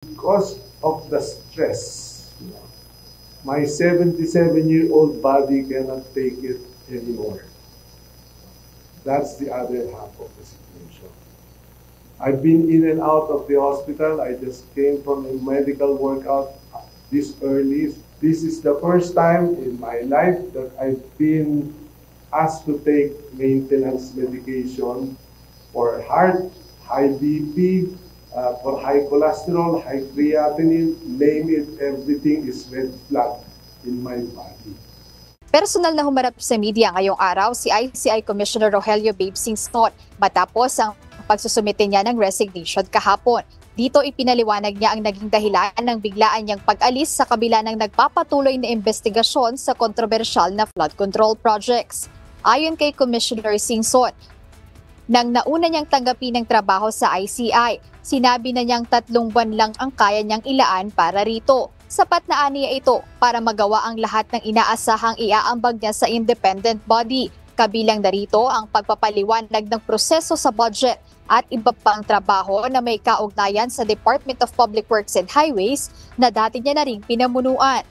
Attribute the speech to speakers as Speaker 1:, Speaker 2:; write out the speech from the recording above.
Speaker 1: Because of the stress, my 77-year-old body cannot take it anymore. That's the other half of the situation. I've been in and out of the hospital. I just came from a medical workout this early. This is the first time in my life that I've been asked to take maintenance medication for heart, high BP, for high cholesterol, high creatinine, name it, everything is red flag in my body.
Speaker 2: Personal na humarap sa media ngayong araw si ICI Commissioner Rogelio Babe Singson matapos ang pagsusumite niya ng resignation kahapon. Dito ipinaliwanag niya ang naging dahilan ng biglaan niyang pag-alis sa kabila ng nagpapatuloy na investigasyon sa kontrobersyal na flood control projects. Ayon kay Commissioner Singson, nang nauna niyang tanggapin ng trabaho sa ICI, sinabi na niyang 3 buwan lang ang kaya niyang ilaan para rito. Sapat na aniya ito para magawa ang lahat ng inaasahang iaambag niya sa independent body. Kabilang na rito ang pagpapaliwanag ng proseso sa budget at iba pang trabaho na may kaugnayan sa Department of Public Works and Highways na dati niya na ring pinamunuan.